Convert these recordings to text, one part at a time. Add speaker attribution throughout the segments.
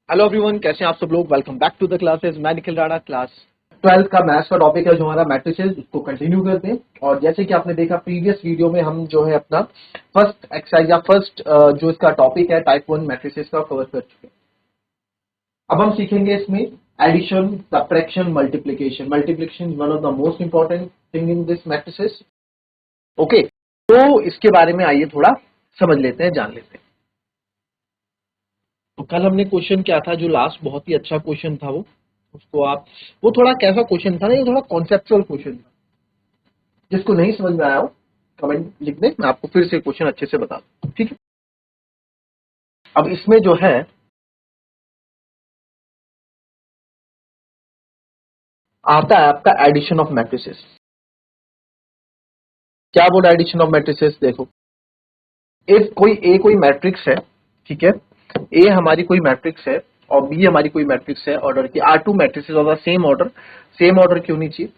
Speaker 1: Hello everyone, कैसे हैं आप सब लोग। Welcome back to the classes. मैं निखिल राणा। क्लास 12th का मैथ्स का टॉपिक है जो हमारा मैट्रिसेस, उसको कंटिन्यू करते हैं। और जैसे कि आपने देखा प्रीवियस वीडियो में हम जो है अपना फर्स्ट एक्सरसाइज या फर्स्ट जो इसका टॉपिक है टाइप 1 मैट्रिसेस का कवर कर चुके हैं। अब हम सीखेंगे इसमें addition, subtraction, multiplication. Multiplication is one of the most important thing in this matrices. Okay, तो इसके बारे में आइए थोड़ा समझ लेते हैं, जान लेते हैं। तो कल हमने क्वेश्चन क्या था, जो लास्ट बहुत ही अच्छा क्वेश्चन था वो थोड़ा कैसा क्वेश्चन था ना, ये थोड़ा कॉन्सेप्चुअल क्वेश्चन था। जिसको नहीं समझ में आया हो कमेंट लिख दें, मैं आपको फिर से क्वेश्चन अच्छे से बता दूं। ठीक है, अब इसमें जो है आता है आपका एडिशन ऑफ मैट्रिसेस। क्या बोला एडिशन ऑफ मैट्रिसेस? देखो, इफ कोई मैट्रिक्स है, ठीक है, ए हमारी कोई मैट्रिक्स है और बी हमारी कोई मैट्रिक्स है ऑर्डर की, are two matrices of the same order की होनी चाहिए।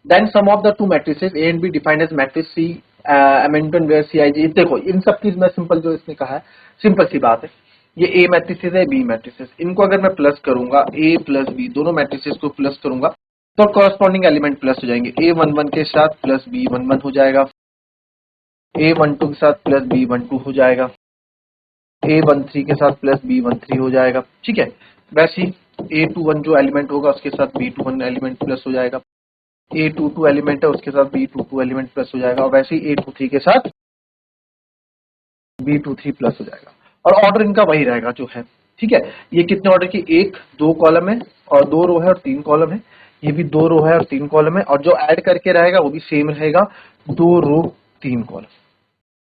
Speaker 1: Then sum of the two matrices A and B defined as matrix C एमेंटन वेयर सी आई जी। देखो इन सब की मैं सिंपल जो इसने कहा है, सिंपल सी बात है। ये ए मैट्रिसेस है, बी मैट्रिसेस, इनको अगर मैं प्लस करूंगा, ए प्लस बी दोनों मैट्रिसेस को प्लस करूंगा तो कॉरस्पॉन्डिंग एलिमेंट प्लस हो जाएंगे। ए वन वन के साथ प्लस बी वन वन हो जाएगा, ए वन टू के साथ प्लस बी वन टू हो जाएगा, ए वन थ्री के साथ प्लस बी वन थ्री हो जाएगा। ठीक है, वैसे ही ए टू वन जो एलिमेंट होगा उसके साथ B two one element plus हो जाएगा, ए टू टू एलिमेंट है उसके साथ B two two element plus हो जाएगा, और वैसे ही ए टू थ्री के साथ बी टू थ्री प्लस हो जाएगा। और ऑर्डर इनका वही रहेगा जो है। ठीक है, ये कितने ऑर्डर की, एक दो कॉलम है और दो रो है और तीन कॉलम है, ये भी दो रो है और तीन कॉलम है, और जो ऐड करके रहेगा वो भी सेम रहेगा, दो रो तीन कॉलम।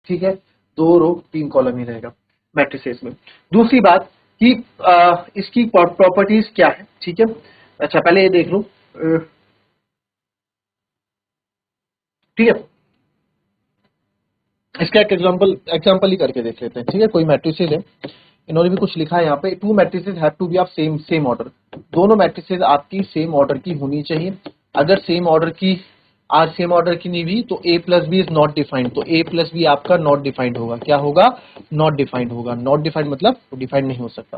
Speaker 1: ठीक है, दो रो तीन कॉलम ही रहेगा मैट्रिसेस में। दूसरी बात कि इसकी प्रॉपर्टीज क्या है। ठीक है, अच्छा पहले ये देख लो। ठीक है, इसका एक एग्जांपल ही करके देख लेते हैं। ठीक है, कोई मैट्रिसेस है, इन्होंने भी कुछ लिखा है यहाँ पे, two matrices have to be of same order. दोनों मैट्रिसेस आपकी सेम ऑर्डर की होनी चाहिए। अगर सेम ऑर्डर की नहीं हुई तो A plus B is not defined, तो ए प्लस बी आपका नॉट डिफाइंड होगा। क्या होगा? नॉट डिफाइंड होगा। नॉट डिफाइंड मतलब डिफाइंड नहीं हो सकता।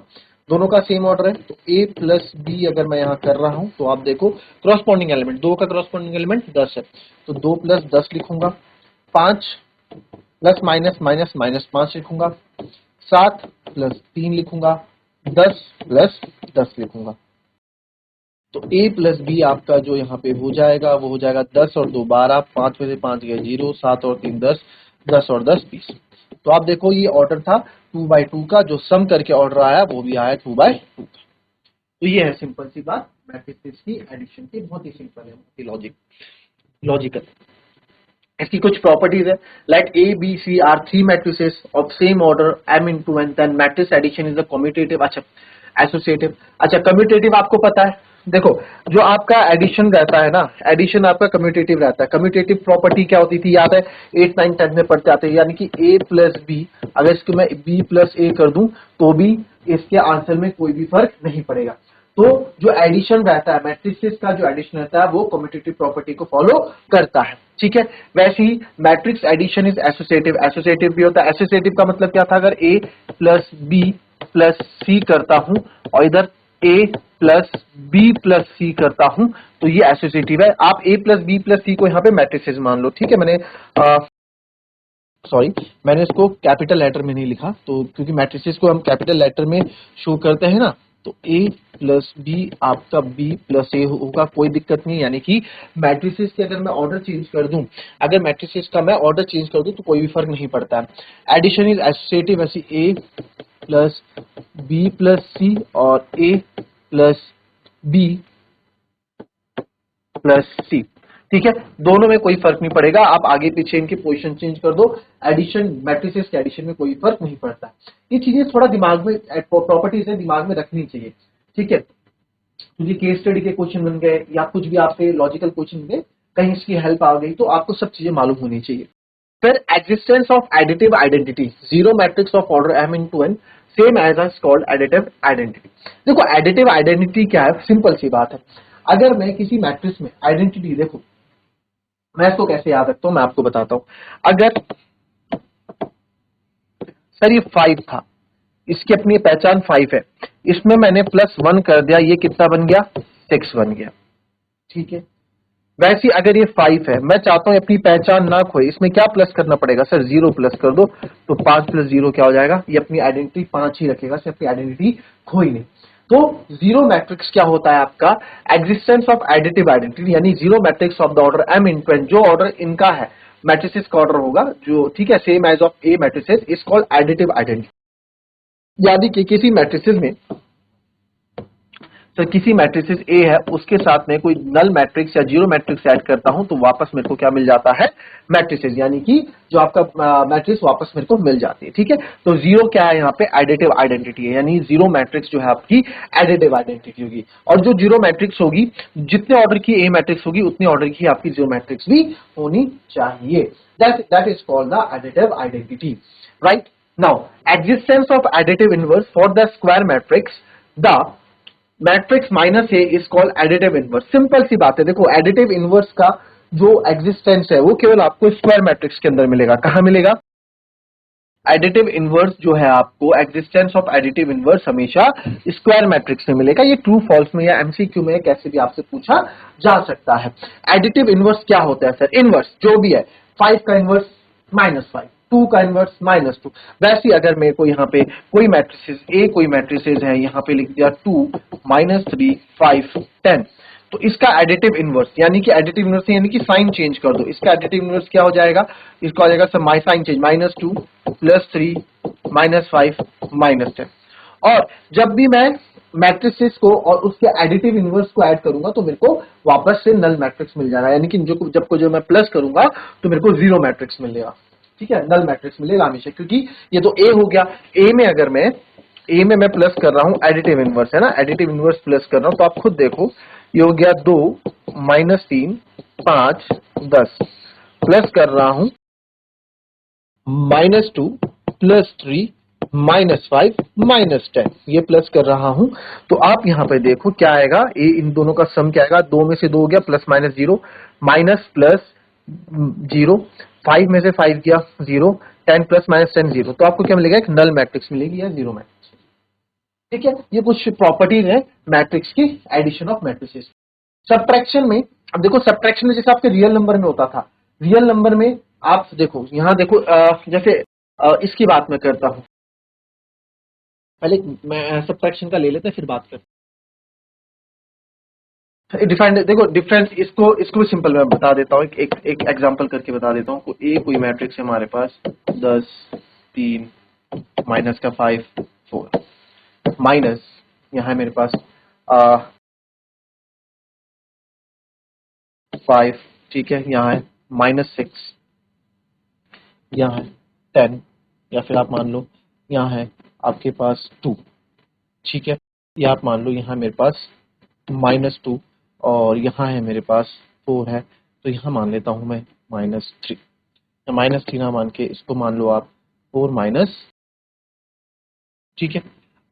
Speaker 1: दोनों का सेम ऑर्डर है तो ए प्लस बी अगर मैं यहाँ कर रहा हूं तो आप देखो क्रॉसपॉन्डिंग एलिमेंट, दो का क्रॉसपॉन्डिंग एलिमेंट 10 है, तो 2 प्लस 10 लिखूंगा, 5 प्लस माइनस माइनस माइनस 5 लिखूंगा, 7 प्लस 3 लिखूंगा, 10 प्लस 10 लिखूंगा। तो a प्लस बी आपका जो यहाँ पे हो जाएगा वो हो जाएगा 10 और 2 12, 5 में से 5 गए 0, 7 और 3 10, 10 और 10 20। तो आप देखो ये ऑर्डर था 2/2 का, जो सम करके ऑर्डर आया वो भी आया 2/2 का। तो ये है सिंपल सी बात मैट्रिसेस की एडिशन की, बहुत ही सिंपल है, बहुत ही लॉजिकल। इसकी कुछ प्रॉपर्टीज है, like A B C are three matrices of same order m into n, then matrix addition is the commutative. अच्छा, एसोसिएटिव। अच्छा, कम्यूटेटिव आपको पता है। देखो, जो आपका एडिशन रहता है ना, एडिशन आपका कम्यूटेटिव रहता है। कम्यूटेटिव प्रॉपर्टी क्या होती थी याद है, 8 9 10 में पढ़ते आते हैं, यानी कि ए प्लस बी, अगर इसको मैं बी प्लस ए कर दूं तो भी इसके आंसर में कोई भी फर्क नहीं पड़ेगा। तो जो एडिशन रहता है, मैट्रिसेस का जो एडिशन रहता है वो कम्यूटेटिव प्रॉपर्टी को फॉलो करता है। ठीक है, वैसे ही matrix addition is associative. Associative भी होता है। एसोसिएटिव का मतलब क्या था, अगर A plus B plus C करता हूं और इधर A plus B plus C करता हूं तो ये एसोसिएटिव है। आप A plus B plus C को यहाँ पे मैट्रिसेस मान लो। ठीक है, मैंने इसको कैपिटल लेटर में नहीं लिखा, तो क्योंकि मैट्रिसेस को हम कैपिटल लेटर में शो करते हैं ना, तो ए प्लस बी आपका बी प्लस ए होगा, कोई दिक्कत नहीं। यानी कि मैट्रिसेस के अगर मैं ऑर्डर चेंज कर दूं, अगर मैट्रिसेस का मैं ऑर्डर चेंज कर दूं तो कोई भी फर्क नहीं पड़ता है। एडिशन इज एसोसिएटिव, ऐसी ए प्लस बी प्लस सी और ए प्लस बी प्लस सी। ठीक है, दोनों में कोई फर्क नहीं पड़ेगा, आप आगे पीछे इनकी पोजीशन चेंज कर दो, एडिशन मैट्रिसेस के एडिशन में कोई फर्क नहीं पड़ता। ये चीजें थोड़ा दिमाग में, प्रॉपर्टीज है, दिमाग में रखनी चाहिए। ठीक है, क्योंकि केस स्टडी के क्वेश्चन बन गए या कुछ भी आपके लॉजिकल क्वेश्चन में कहीं इसकी हेल्प आ गई तो आपको सब चीजें मालूम होनी चाहिए। फिर existence of additive identity, zero matrix of order m into n same as called additive identity. देखो एडिटिव आइडेंटिटी क्या है, सिंपल सी बात है। अगर मैं किसी मैट्रिक्स में आइडेंटिटी, देखो मैं इसको कैसे याद रखता हूं, मैं आपको बताता हूं। अगर सर ये 5 था, इसकी अपनी पहचान 5 है, इसमें मैंने +1 कर दिया, ये कितना बन गया 6 बन गया। ठीक है, वैसे अगर ये 5 है, मैं चाहता हूं अपनी पहचान ना खोए, इसमें क्या प्लस करना पड़ेगा सर, 0 प्लस कर दो, तो 5 + 0 क्या हो जाएगा, ये अपनी आइडेंटिटी 5 ही रखेगा, सिर्फ अपनी आइडेंटिटी खोई नहीं। तो जीरो मैट्रिक्स क्या होता है आपका, एग्जिस्टेंस ऑफ एडिटिव आइडेंटिटी, यानी zero matrix of the order m × n, जो ऑर्डर इनका है मैट्रिसेस का ऑर्डर होगा जो, ठीक है, same as of a matrices is called additive identity. यानी कि किसी मैट्रिसेस में, तो किसी मैट्रिसेस ए है उसके साथ में कोई नल मैट्रिक्स या जीरो मैट्रिक्स ऐड करता हूं तो वापस मेरे को क्या मिल जाता है, मैट्रिसेस, यानी कि जो आपका मैट्रिक्स वापस मेरे को मिल जाती है। ठीक है, तो जीरो क्या है यहाँ पे, एडिटिव आइडेंटिटी है, यानी जीरो मैट्रिक्स जो है आपकी एडिटिव आइडेंटिटी होगी। और जो जीरो मैट्रिक्स होगी, जितने ऑर्डर की ए मैट्रिक्स होगी उतने ऑर्डर की आपकी जीरो मैट्रिक्स भी होनी चाहिए। That is called the additive identity, right. Now existence of additive inverse for the square matrix, the matrix minus A is called additive inverse. Simple सी बात है, देखो एडिटिव इनवर्स का जो एग्जिस्टेंस है वो केवल आपको स्क्वायर मैट्रिक्स के अंदर मिलेगा। कहां मिलेगा, एडिटिव इनवर्स जो है आपको, एग्जिस्टेंस ऑफ एडिटिव इनवर्स हमेशा स्क्वायर मैट्रिक्स में मिलेगा। ये ट्रू फॉल्स में या एमसीक्यू में कैसे भी आपसे पूछा जा सकता है। एडिटिव इनवर्स क्या होता है सर, इनवर्स जो भी है, 5 का इनवर्स -5, 2 का इनवर्स -2। वैसे अगर मेरे को यहाँ पे कोई मैट्रिसेस ए, कोई मैट्रिसेस है, यहाँ पे लिख दिया 2 -3 5 10, तो इसका एडिटिव इनवर्स, यानी कि एडिटिव इनवर्स यानी कि साइन चेंज कर दो, इसका एडिटिव इनवर्स क्या हो जाएगा, इसका हो जाएगा सर माई साइन चेंज, -2 +3 -5 -10। और जब भी मैं मैट्रिसेस को और उसके एडिटिव इनवर्स को ऐड करूंगा तो मेरे को वापस से नल मैट्रिक्स मिल जाएगा, यानी कि जो मैं प्लस करूंगा तो मेरे को जीरो मैट्रिक्स मिलेगा। ठीक है, नल मैट्रिक्स मिलेगा हमेशा, क्योंकि ये तो ए हो गया। ए में मैं प्लस कर रहा हूं, एडिटिव इनवर्स है ना, एडिटिव इनवर्स प्लस कर रहा हूं, तो आप खुद देखो ये हो गया 2 -3 5 10, प्लस कर रहा हूं -2 +3 -5 -10, ये प्लस कर रहा हूं। तो आप यहां पे देखो क्या आएगा, ए इन दोनों का सम क्या आएगा, 2 में से 2 हो गया, प्लस माइनस 0, माइनस प्लस 0, 5 में से 5 गया 0, 10 + -10 0, तो आपको क्या मिलेगा, एक नल मैट्रिक्स मिलेगी या जीरो मैट्रिक्स। ठीक है, ये कुछ प्रॉपर्टीज है मैट्रिक्स की, एडिशन ऑफ मैट्रिसेस। सब्ट्रैक्शन में, अब देखो सब्ट्रैक्शन में जैसे आपके रियल नंबर में होता था, रियल नंबर में आप देखो यहां देखो, जैसे इसकी बात मैं करता हूं, पहले मैं सब्ट्रैक्शन का ले लेते हैं फिर बात करते हैं। डिफाइंड देखो डिफरेंस, इसको सिंपल मैं बता देता हूँ, एक एग्जांपल करके बता देता हूँ। ए कोई मैट्रिक्स है हमारे पास 10 3 माइनस का 5 4, माइनस यहाँ है मेरे पास 5, ठीक है, यहाँ है -6, यहाँ है 10, या फिर आप मान लो यहाँ है आपके पास 2, ठीक है, या आप मान लो यहाँ मेरे पास -2 और यहाँ है मेरे पास 4 है, तो यहाँ मान लेता हूँ मैं -3, -3 ना मान के इसको मान लो आप 4 ठीक है।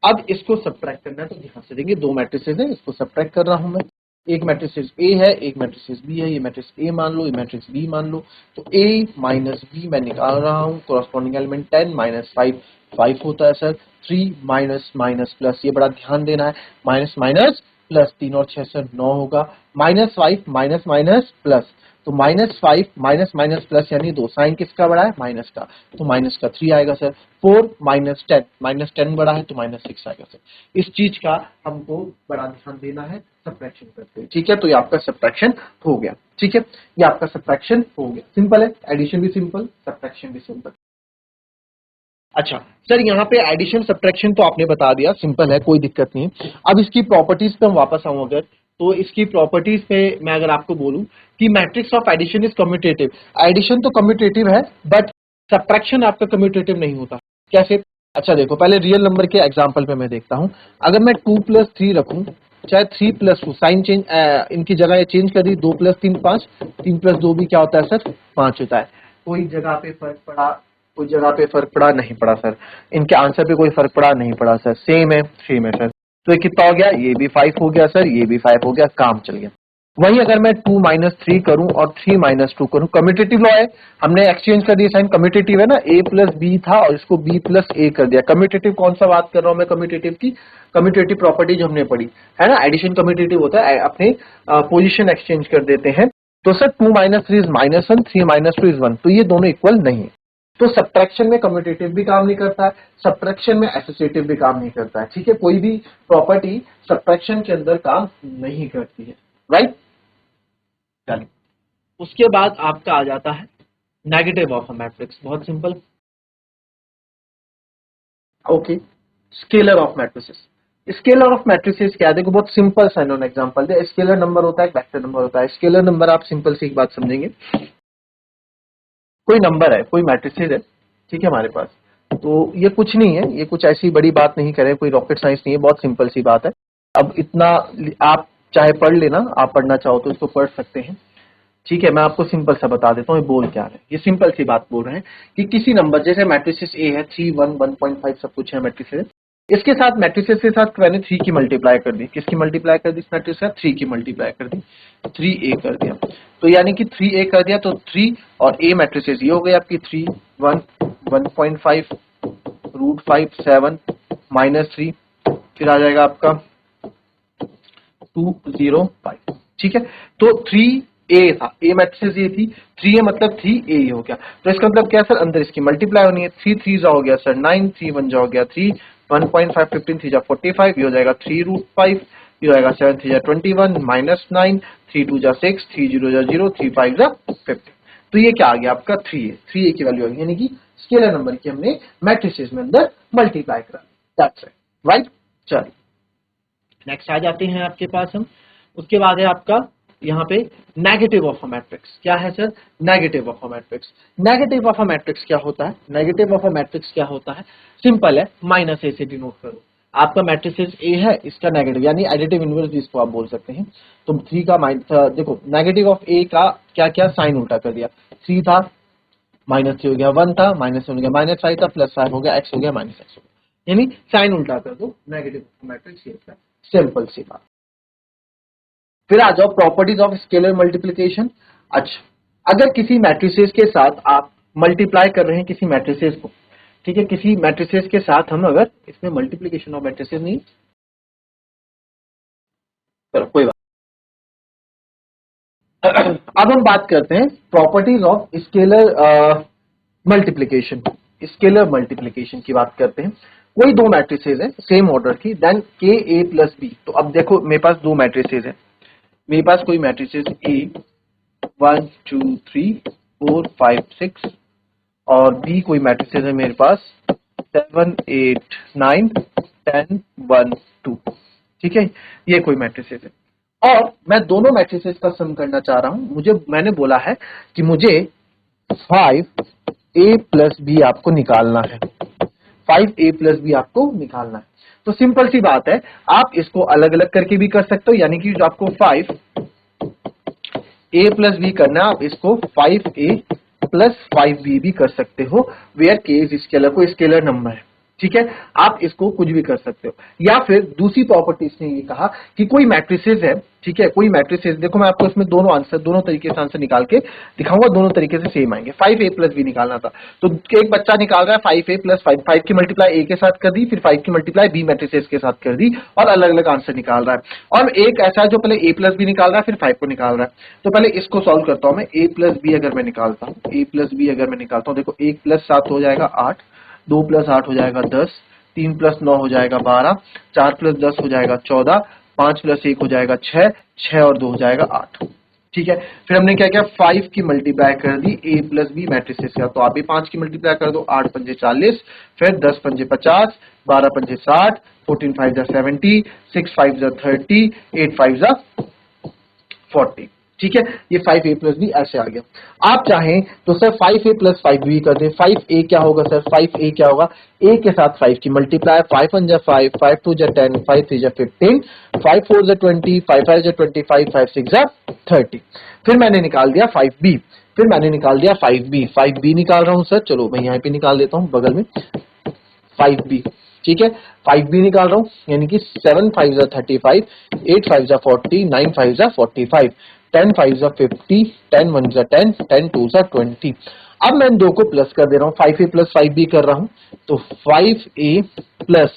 Speaker 1: अब इसको सब्ट्रैक्ट करना है तो ध्यान से देंगे, दो मैट्रिसेस हैं, इसको सब्ट्रैक्ट कर रहा हूं मैं, एक मैट्रिसेस ए है, एक मैट्रिसेस बी है, ये मैट्रिक्स ए मान लो, ये मैट्रिक्स बी मान लो, तो ए माइनस बी मैं निकाल रहा हूं, कॉरस्पॉन्डिंग एलिमेंट 10 -5 5 होता है सर, 3 माइनस माइनस प्लस, ये बड़ा ध्यान देना है, माइनस माइनस प्लस, 3 और 6 सर 9 होगा, -5 माइनस माइनस प्लस, तो -5 माइनस माइनस प्लस यानी 2, साइन किसका बड़ा है, माइनस का, तो माइनस का 3 आएगा सर, 4 -10 -10 बड़ा है तो -6 आएगा सर। इस चीज का हमको बड़ा ध्यान देना है सब्ट्रैक्शन करते हैं, ठीक है, तो ये आपका सब्ट्रैक्शन हो गया, ठीक है, ये आपका सब्ट्रैक्शन हो गया, सिंपल है, एडिशन भी सिंपल, सब्ट्रैक्शन भी सिंपल। अच्छा सर, यहाँ पे एडिशन सब्ट्रैक्शन तो आपने बता दिया, सिंपल है, कोई दिक्कत नहीं है। अब इसकी प्रॉपर्टीज पे हम वापस आऊं अगर, तो इसकी प्रॉपर्टीज पे मैं अगर आपको बोलूं कि matrix of addition is commutative, addition तो कम्यूटेटिव है बट सब्ट्रैक्शन आपका कम्यूटेटिव नहीं होता, कैसे? अच्छा देखो, पहले रियल नंबर के एग्जांपल पे मैं देखता हूं, अगर मैं 2 + 3 रखूं, चाहे 3 + 2, साइन चेंज, इनकी जगह चेंज कर दी, 2 + 3 5, 3 + 2 भी क्या होता है सर, 5 होता है। कोई जगह पे फर्क पड़ा, कोई जगह पे फर्क पड़ा, नहीं पड़ा सर, इनके आंसर पे कोई फर्क पड़ा, नहीं पड़ा सर, सेम है, सेम है सर, तो ये कितना हो गया, ये भी 5 हो गया सर, ये भी 5 हो गया, काम चल गया। वही अगर मैं 2 माइनस 3 करूं और 3 माइनस 2 करूं, कम्यूटेटिव लॉ है, हमने एक्सचेंज कर दिया साइन, कम्यूटेटिव है ना, a प्लस बी था और इसको b प्लस a कर दिया। कम्यूटेटिव कौन सा बात कर रहा हूं मैं, कम्यूटेटिव की कम्यूटेटिव प्रॉपर्टी जो हमने पढ़ी है ना, एडिशन कम्यूटेटिव होता है, अपने पोजीशन एक्सचेंज कर देते हैं। तो sir 2 minus 3 is -1, 3 minus 2 is 1, तो ये दोनों इक्वल नहीं है। तो सब्ट्रैक्शन में कम्यूटेटिव भी काम नहीं करता है, सब्ट्रैक्शन में एसोसिएटिव भी काम नहीं करता है, ठीक है, कोई भी प्रॉपर्टी सब्ट्रैक्शन के अंदर काम नहीं करती है, राइट। चलिए, उसके बाद आपका आ जाता है नेगेटिव ऑफ अ मैट्रिक्स, बहुत simple. Okay, scalar of matrices. Scalar of matrices क्या है, देखो बहुत सिंपल सा इन्होंने एग्जांपल दिया, स्केलर नंबर होता है, वेक्टर नंबर होता है। स्केलर नंबर आप सिंपल सी एक बात समझेंगे, कोई नंबर है, कोई मैट्रिसेस है, ठीक है हमारे पास, तो ये कुछ नहीं है, ये कुछ ऐसी बड़ी बात नहीं करें, कोई रॉकेट साइंस नहीं है, बहुत सिंपल सी बात है। अब इतना आप चाहे पढ़ लेना, आप पढ़ना चाहो तो इसको पढ़ सकते हैं, ठीक है। मैं आपको सिंपल सा बता देता हूँ ये बोल क्या रहे हैं। ये सिंपल सी बात बोल रहे हैं कि किसी नंबर, जैसे मैट्रिसेस ए है, 3 1 1.5 सब कुछ है मैट्रिसेस, इसके साथ मैट्रिसेस के साथ मैंने 3 की मल्टीप्लाई कर दी, किसकी मल्टीप्लाई कर दी, इस मैट्रिक्स का 3 की मल्टीप्लाई कर दी, 3a कर दिया, तो यानी कि 3a कर दिया, तो 3 और a मैट्रिसेस ये हो गई आपकी 3 1 1.5 √5 7 -3, फिर आ जाएगा आपका 2 0 5, ठीक है। तो 3a था, a मैट्रिसेस ये थी, 3a मतलब 3a हो गया, तो इसका मतलब क्या सर, अंदर इसकी मल्टीप्लाई होनी है, 3 3 जा हो गया सर 9, 3 1 जा हो गया 3, 1.5 15 3 जा 45, ये हो जाएगा 3 √5, ये हो जाएगा 7 3 जा 21 -9, 3 2 जा 6, 3 0 जा 0, 3 5 जा 15, तो ये क्या आ गया आपका 3a की वैल्यू आ गई, यानी कि स्केलर नंबर की हमने मैट्रिसेस में अंदर मल्टीप्लाई करा, दैट्स इट, राइट। चलिए नेक्स्ट आ जाते हैं आपके पास हम, उसके बाद है आपका यहाँ पे नेगेटिव ऑफ अ मैट्रिक्स। क्या है sir, negative of a matrix. Negative of a matrix क्या होता है, नेगेटिव ऑफ अ मैट्रिक्स क्या होता है, सिंपल है, -a से डिनोट करो। आपका मैट्रिसेस ए है, इसका नेगेटिव यानी एडिटिव इनवर्स जिसको आप बोल सकते हैं, तो 3 का देखो नेगेटिव ऑफ ए का क्या क्या साइन उल्टा कर दिया, 3 था -3 हो गया, 1 था -1 हो गया, -5 था +5 हो गया, x हो गया -x हो गया, यानी साइन उल्टा कर दो, नेगेटिव ऑफ मैट्रिक्स ये है, सिंपल सी बात। फिर आ जाओ प्रॉपर्टीज ऑफ स्केलर मल्टीप्लिकेशन। अच्छा, अगर किसी मैट्रिसेस के साथ आप मल्टीप्लाई कर रहे हैं किसी मैट्रिसेस को, ठीक है, किसी मैट्रिसेस के साथ हम अगर इसमें मल्टीप्लिकेशन ऑफ मैट्रिसेस नहीं, चलो कोई बात। अब हम बात करते हैं properties of scalar multiplication, scalar multiplication की बात करते हैं। वही दो मैट्रिसेस हैं सेम ऑर्डर की, देन के ए प्लस बी। तो अब देखो मेरे पास दो मैट्रिसेस हैं, मेरे पास कोई मैट्रिसेस ए 1 2 3 4 5 6 और बी कोई मैट्रिसेस है मेरे पास 7 8 9 10 1 2, ठीक है, ये कोई मैट्रिसेस है। और मैं दोनों मैट्रिसेस का सम करना चाह रहा हूं, मैंने बोला है कि मुझे 5a प्लस बी आपको निकालना है, 5a प्लस बी आपको निकालना है। तो सिंपल सी बात है, आप इसको अलग अलग करके भी कर सकते हो, यानी कि जो आपको 5a प्लस बी करना है, आप इसको 5a प्लस 5b भी कर सकते हो, वेयर के इज स्केलर, को स्केलर नंबर है, ठीक है, आप इसको कुछ भी कर सकते हो। या फिर दूसरी प्रॉपर्टी इसने ये कहा कि कोई मैट्रिसेस है, ठीक है, कोई मैट्रिसेस, देखो मैं आपको इसमें दोनों आंसर, दोनों तरीके से आंसर निकाल के दिखाऊंगा, दोनों तरीके से सेम आएंगे। 5a प्लस बी निकालना था, तो एक बच्चा निकाल रहा है 5a प्लस 5, 5 की मल्टीप्लाई a के साथ कर दी, फिर 5 की मल्टीप्लाई b मैट्रिसेस के साथ कर दी, और अलग अलग आंसर निकाल रहा है। और एक ऐसा है जो पहले a प्लस बी निकाल रहा है, फिर 5 को निकाल रहा है। तो पहले इसको सॉल्व करता हूं मैं, a प्लस बी अगर मैं निकालता हूं, a प्लस बी अगर मैं निकालता हूं, देखो 1 प्लस 7 हो जाएगा 8, 2 प्लस 8 हो जाएगा 10, 3 प्लस 9 हो जाएगा 12, 4 प्लस 10 हो जाएगा 14, 5 प्लस 1 हो जाएगा 6, 6 और 2 हो जाएगा 8, ठीक है। फिर हमने क्या किया, 5 की मल्टीप्लाई कर दी a प्लस बी मैट्रिसेस का, तो आप भी 5 की मल्टीप्लाई कर दो, 8 पंजे 40, फिर 10 पंजे 50, 12 पंजे 60, 14 5 जा 70, 6 5 जा 30, 8 5 जा 40, ठीक है। ये 5a प्लस बी ऐसे आ गया। आप चाहें तो सर 5a प्लस 5b कर दें। 5a क्या होगा सर, 5a क्या होगा, a के साथ 5 की मल्टीप्लाई, 5 1 जा 5, 5 2 जा 10, 5 3 जा 15, 5 4 जा 20, 5 5 जा 25, 5 6 जा 30। फिर मैंने निकाल दिया 5b, फिर मैंने निकाल दिया 5b, 5b निकाल रहा हूं सर, चलो मैं यहाँ पे निकाल देता हूँ बगल में 5b, ठीक है, 5 भी निकाल रहा हूं, यानी कि 7 5 जा 35, 8 5 जा 40, 9 5 जा 45, 10 5 जा 50, 10 1 जा 10, 10 2 जा 20। अब मैं इन दो को प्लस कर दे रहा हूं, 5a प्लस 5b कर रहा हूं, तो 5a प्लस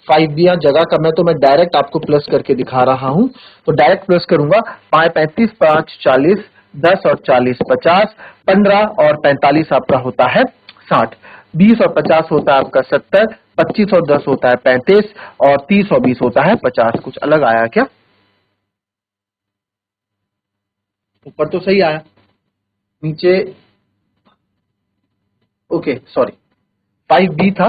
Speaker 1: 5b यहाँ जगह कम है तो मैं डायरेक्ट आपको प्लस करके दिखा रहा हूं। तो डायरेक्ट प्लस करूंगा, 5 35, 5 40, 10 और 40 50, 15 और 45 आपका होता है 60, 20 और 50 होता है आपका 70, 25 और 10 होता है 35, और 30 और 20 होता है 50। कुछ अलग आया क्या? ऊपर तो सही आया, नीचे ओके सॉरी 5b था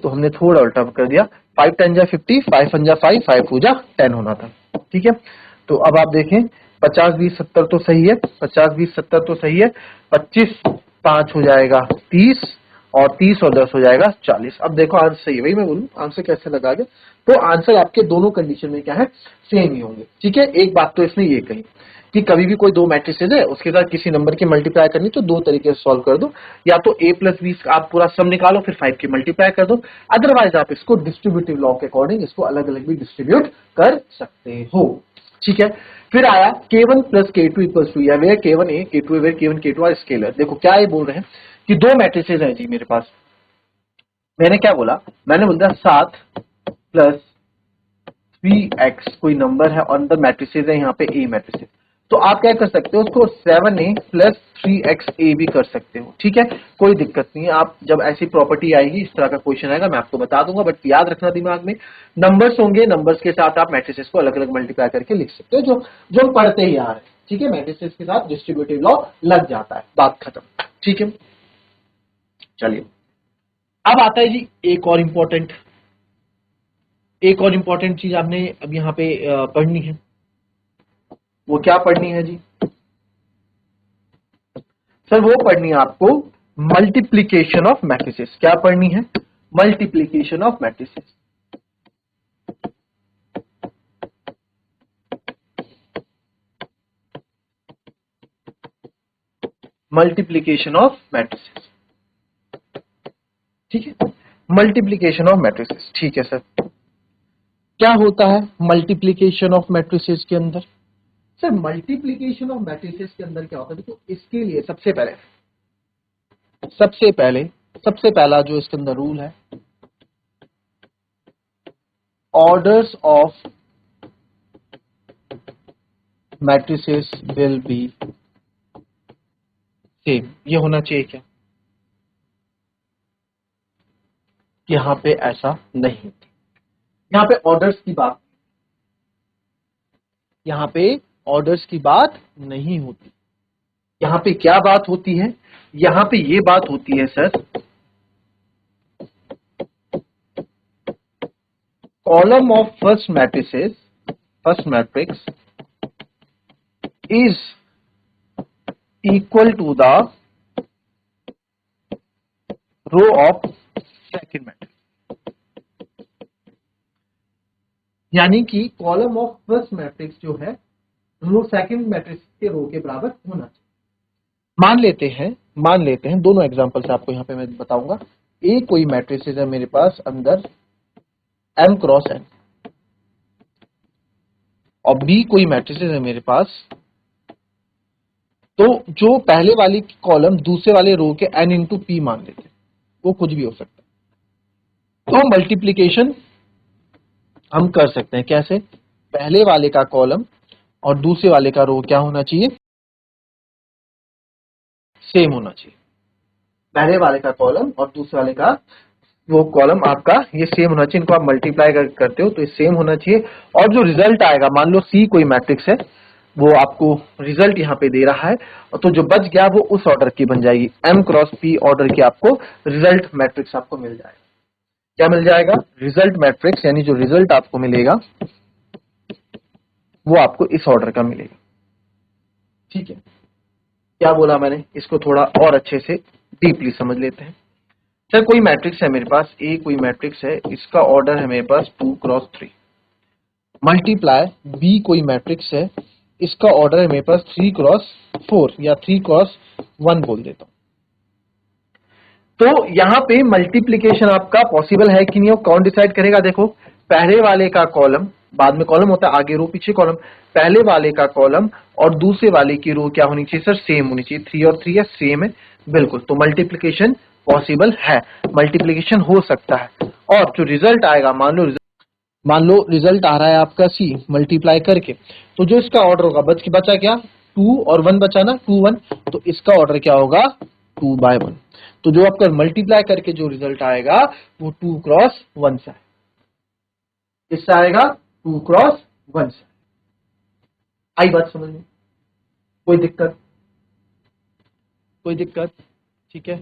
Speaker 1: तो हमने थोड़ा उल्टा कर दिया, 5 10 जा 50, 5 1 जा 5, 5 2 जा 10 होना था। ठीक है, तो अब आप देखें 50 20 70 तो सही है, 50 20 70 तो सही है, 25 5 हो जाएगा 30, और 30 और 10 हो जाएगा 40। अब देखो आंसर सही है, वही मैं बोलूं आंसर कैसे लगा गया। तो आंसर आपके दोनों कंडीशन में क्या है, सेम ही होंगे। ठीक है, एक बात तो इसने ये कही कि कभी भी कोई दो मैट्रिसेज है उसके साथ किसी नंबर की मल्टीप्लाई करनी तो दो तरीके से सॉल्व कर दो, या तो a प्लस बी आप पूरा सम निकालो फिर 5 की मल्टीप्लाई कर दो, अदरवाइज आप इसको डिस्ट्रीब्यूटिव लॉ के अकॉर्डिंग इसको अलग अलग भी डिस्ट्रीब्यूट कर सकते हो। ठीक है, फिर आया k1 plus k2 equals to, या where k1 a k2 where k1 k2 are scalar. देखो क्या ये बोल रहे हैं कि दो मैट्रिसेज हैं जी मेरे पास, मैंने क्या बोला, मैंने बोल दिया 7 प्लस 3x कोई नंबर है और अंदर मैट्रिसेज है यहाँ पे a मैट्रिसेज, तो आप क्या कर सकते हो उसको 7a प्लस 3xa भी कर सकते हो। ठीक है, कोई दिक्कत नहीं है, आप जब ऐसी प्रॉपर्टी आएगी इस तरह का क्वेश्चन आएगा मैं आपको बता दूंगा, बट याद रखना दिमाग में नंबर्स होंगे, नंबर्स के साथ आप मैट्रिसेस को अलग अलग मल्टीप्लाई करके लिख सकते हो, जो हम पढ़ते ही आ रहे हैं। ठीक है, मैट्रिसेस के साथ डिस्ट्रीब्यूटिव लॉ लग जाता है, बात खत्म। ठीक है, चलिए अब आता है जी एक और इंपॉर्टेंट चीज आपने अब यहाँ पे पढ़नी है। वो क्या पढ़नी है जी सर? वो पढ़नी है आपको मल्टीप्लीकेशन ऑफ मैट्रिसेस। क्या पढ़नी है? Multiplication of matrices. Multiplication of matrices, ठीक है, मल्टीप्लीकेशन ऑफ मैट्रिसेस। ठीक है सर, क्या होता है मल्टीप्लीकेशन ऑफ मैट्रिसेस के अंदर? सर मल्टीप्लीकेशन ऑफ मैट्रिसेस के अंदर क्या होता है, देखो इसके लिए सबसे पहला जो इसके अंदर रूल है, orders of matrices will be same. ये होना चाहिए क्या? यहां पे ऐसा नहीं होती, यहां पे ऑर्डर्स की बात, यहां पे ऑर्डर्स की बात नहीं होती। यहां पे क्या बात होती है? यहां पे ये बात होती है sir, column of first matrix is equal to the row of second matrix, यानी कि कॉलम ऑफ फर्स्ट मैट्रिक्स जो है रो सेकंड मैट्रिक्स के रो के बराबर होना चाहिए। मान लेते हैं दोनों एग्जांपल से आपको यहां पे मैं बताऊंगा। ए कोई मैट्रिसेस है मेरे पास अंदर m क्रॉस n, और बी कोई मैट्रिसेस है मेरे पास, तो जो पहले वाली कॉलम दूसरे वाले रो के n इंटू पी मान लेते हैं, वो कुछ भी हो सकता है। तो मल्टीप्लीकेशन हम कर सकते हैं कैसे? पहले वाले का कॉलम और दूसरे वाले का रो क्या होना चाहिए? सेम होना चाहिए। पहले वाले का कॉलम और दूसरे वाले का वो कॉलम आपका ये सेम होना चाहिए, इनको आप मल्टीप्लाई करते हो तो ये सेम होना चाहिए। और जो रिजल्ट आएगा, मान लो सी कोई मैट्रिक्स है, वो आपको रिजल्ट यहाँ पे दे रहा है, तो जो बच गया वो उस ऑर्डर की बन जाएगी, m क्रॉस p ऑर्डर की आपको रिजल्ट मैट्रिक्स आपको मिल जाएगा। क्या मिल जाएगा? रिजल्ट मैट्रिक्स, यानी जो रिजल्ट आपको मिलेगा वो आपको इस ऑर्डर का मिलेगा। ठीक है, क्या बोला मैंने? इसको थोड़ा और अच्छे से डीपली समझ लेते हैं। सर कोई मैट्रिक्स है मेरे पास, ए कोई मैट्रिक्स है, इसका ऑर्डर है मेरे पास 2 क्रॉस 3, मल्टीप्लाई बी कोई मैट्रिक्स है, इसका ऑर्डर है मेरे पास 3 क्रॉस 4 या 3 क्रॉस 1 बोल देता हूं। तो यहाँ पे मल्टीप्लीकेशन आपका पॉसिबल है कि नहीं हो, कौन डिसाइड करेगा? देखो, पहले वाले का कॉलम, बाद में कॉलम होता है, आगे रो पीछे कॉलम, पहले वाले का कॉलम और दूसरे वाले की रो क्या होनी चाहिए सर? सेम होनी चाहिए। 3 और 3 है, सेम है, बिल्कुल। तो मल्टीप्लीकेशन पॉसिबल है, मल्टीप्लीकेशन हो सकता है। और जो रिजल्ट आएगा, मान लो रिजल्ट आ रहा है आपका सी मल्टीप्लाई करके, तो जो इसका ऑर्डर होगा, बचा क्या? 2 और 1 बचा ना, 2 1, तो इसका ऑर्डर क्या होगा? 2 by 1। तो जो आपका मल्टीप्लाई करके जो रिजल्ट आएगा वो 2 क्रॉस 1 से इससे आएगा, 2 क्रॉस 1 से। आई बात समझ में? कोई दिक्कत? कोई दिक्कत? ठीक है,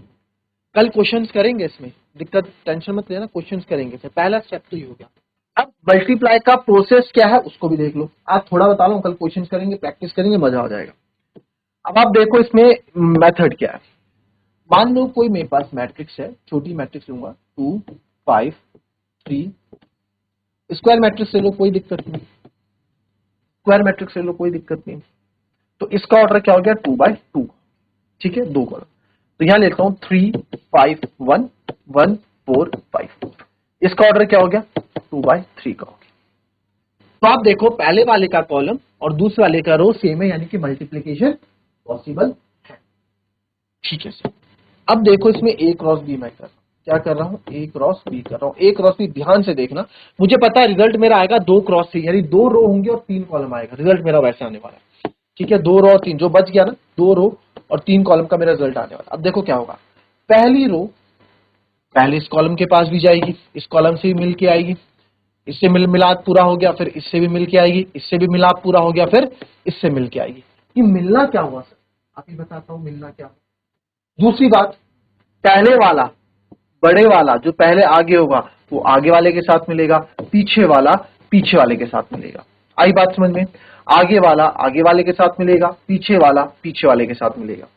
Speaker 1: कल क्वेश्चंस करेंगे इसमें, दिक्कत टेंशन मत लेना, क्वेश्चंस करेंगे। फिर पहला स्टेप तो ये हो गया। अब मल्टीप्लाई का प्रोसेस क्या है उसको भी देख लो। आज थोड़ा बता लो, कल क्वेश्चंस करेंगे, प्रैक्टिस करेंगे, मजा आ जाएगा। अब आप देखो इसमें मेथड क्या है। मान लो कोई मेरे पास मैट्रिक्स है, छोटी मैट्रिक्स लूंगा, 2 5 3, स्क्वायर मैट्रिक्स ले लो, कोई दिक्कत नहीं, स्क्वायर मैट्रिक्स ले लो, कोई दिक्कत नहीं। तो इसका ऑर्डर क्या हो गया? 2 by 2, ठीक है, 2 कॉलम। तो यहां लेता हूं 3 5 1 1 4 5 4। इसका ऑर्डर क्या हो गया? 2 by 3 का हो गया। तो आप देखो, पहले वाले का कॉलम और दूसरे वाले का रो सेम है, यानी कि मल्टीप्लीकेशन पॉसिबल है। ठीक है सर। अब देखो इसमें ए क्रॉस बी मैं कर रहा हूं, क्या कर रहा हूं? ए क्रॉस बी कर रहा हूं। ए क्रॉस बी, ध्यान से देखना, मुझे पता है रिजल्ट मेरा आएगा 2 क्रॉस 3, यानी 2 रो होंगे और 3 कॉलम आएगा, रिजल्ट मेरा वैसे आने वाला है। ठीक है, 2 रो और 3, जो बच गया ना, 2 रो और 3 कॉलम का मेरा रिजल्ट आने वाला। अब देखो क्या होगा, पहली रो पहले इस कॉलम के पास भी जाएगी, इस कॉलम से भी मिल के आएगी, इससे मिलाप पूरा हो गया, फिर इससे भी मिल के आएगी, इससे भी मिलाप पूरा हो गया, फिर इससे मिल के आएगी। ये मिलना क्या हुआ सर? आप ही बताता हूं मिलना क्या हुआ। दूसरी बात, पहले वाला, बड़े वाला जो पहले आगे होगा वो आगे वाले के साथ मिलेगा, पीछे वाला पीछे वाले के साथ मिलेगा। आई बात समझ में? आगे वाला आगे वाले के साथ मिलेगा, पीछे वाला पीछे वाले के साथ मिलेगा।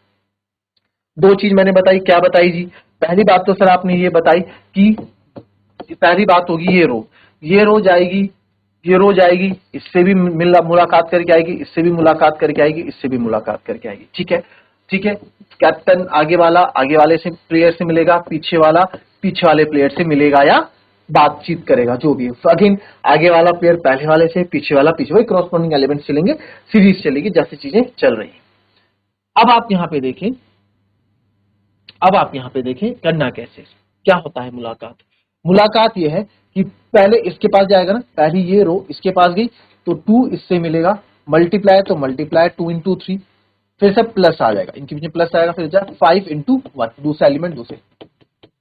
Speaker 1: दो चीज मैंने बताई, क्या बताई जी? पहली बात तो सर आपने ये बताई कि पहली बात होगी ये रो जाएगी, ये रो जाएगी, इससे भी मुलाकात करके आएगी, इससे भी मुलाकात करके आएगी, इससे भी मुलाकात करके आएगी। ठीक है, ठीक है। कैप्टन आगे वाला आगे वाले से प्लेयर से मिलेगा, पीछे वाला पीछे वाले प्लेयर से मिलेगा या बातचीत करेगा, जो भी है। तो अगेन आगे वाला प्लेयर पहले वाले से, पीछे वाला पीछे, वही क्रॉसपोंडिंग एलिमेंट चलेंगे, सीरीज चलेगी जैसे चीजें चल रही है। अब आप यहाँ पे देखें, अब आप यहाँ पे देखें करना कैसे, क्या होता है मुलाकात। मुलाकात ये है कि पहले इसके पास जाएगा ना, पहली ये रो इसके पास गई तो 2 इससे मिलेगा, मल्टीप्लाई तो मल्टीप्लाई 2 into 3, फिर सब प्लस आ जाएगा, इनके बीच में प्लस आएगा, फिर जाए 5 into 1, दूसरा एलिमेंट दूसरे,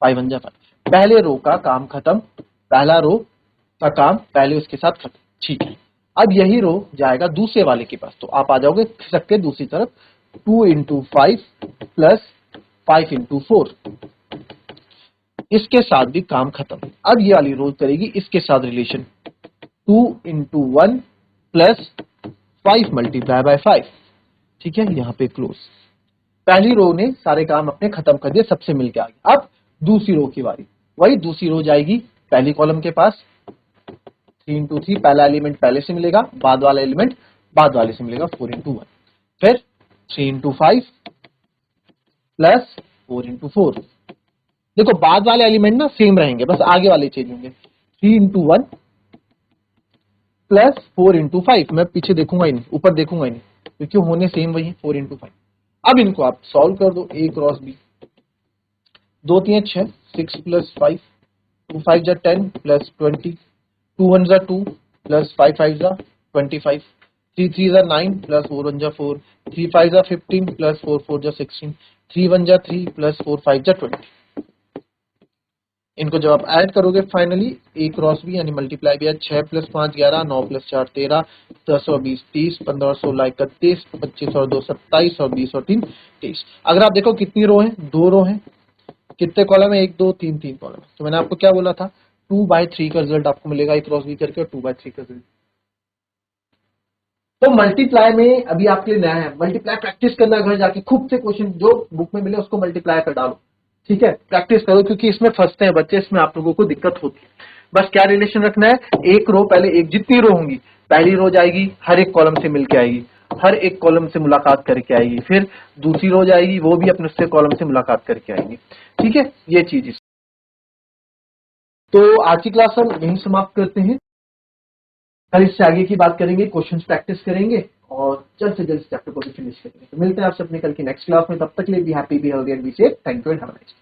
Speaker 1: 5 1 जा 5। पहले रो का काम खत्म, पहला रो का काम पहले उसके साथ खत्म। ठीक है, अब यही रो जाएगा दूसरे वाले के पास, तो आप आ जाओगे खिसक के दूसरी तरफ, 2 into 5 प्लस 5 into 4, इसके साथ भी काम खत्म। अब ये वाली रो करेगी इसके साथ relation, 2 into 1 plus 5 multiply by 5। ठीक है, यहां पे क्लोज। पहली रो ने सारे काम अपने खत्म कर दिए, सबसे मिलके आ गया। अब दूसरी रो की बारी, वही दूसरी रो जाएगी पहली कॉलम के पास, 3 into 3, पहला एलिमेंट पहले से मिलेगा, बाद वाला एलिमेंट बाद वाले से मिलेगा, 4 into 1, फिर 3 into 5 प्लस 4 into 4। देखो बाद वाले एलिमेंट ना सेम रहेंगे, बस आगे वाले चेंज होंगे, 3 into 1 प्लस 4 into 5। मैं पीछे देखूंगा ही नहीं, ऊपर देखूंगा ही नहीं, क्योंकि होने सेम वही है, 4 into 5। अब इनको आप सॉल्व कर दो, ए क्रॉस बी, 2 3 6, 6 प्लस 5, 2 5 जा 10 प्लस 20, 2 1 जा 2 प्लस 5 5 जा 25, 3 3 जा 9 प्लस 4 1 जा 4, 3 5 जा 15 प्लस 4 4 जा 16, 3 1 जा 3 प्लस 4 5 जा 20। इनको जब आप ऐड करोगे फाइनली, ए क्रॉस बी यानी मल्टीप्लाई भी है, 6 प्लस 5 11, 9 प्लस 4 13, 10 और 20 30, 15 16 31, 25 और 2 27, और 20 और 3 23। अगर आप देखो कितनी रो है, 2 रो है, कितने कॉलम है, 1 2 3 3 कॉलम। तो मैंने आपको क्या बोला था, 2 by 3 का रिजल्ट आपको मिलेगा ए क्रॉस बी करके, और 2 by 3 का रिजल्ट। तो मल्टीप्लाई में अभी आपके लिए नया है, मल्टीप्लाई प्रैक्टिस करना, घर जाके खुद से क्वेश्चन जो बुक में मिले उसको मल्टीप्लाई कर डालो। ठीक है, प्रैक्टिस करो, क्योंकि इसमें फंसते हैं बच्चे, इसमें आप लोगों को दिक्कत होती है। बस क्या रिलेशन रखना है, एक रो पहले, एक जितनी रो होंगी पहली रो जाएगी हर एक कॉलम से मिलके आएगी, हर एक कॉलम से मुलाकात करके आएगी, फिर दूसरी रो जाएगी, वो भी अपने उससे कॉलम से मुलाकात करके आएगी। ठीक है, ये चीज। तो आज की क्लास हम यहीं समाप्त करते हैं। कल इससे आगे की बात करेंगे, क्वेश्चंस प्रैक्टिस करेंगे और जल्द से जल्द इस चैप्टर को भी फिनिश करेंगे। तो मिलते हैं आपसे अपने कल की नेक्स्ट क्लास में। तब तक के लिए be happy, be healthy and be safe. Thank you and have a nice day.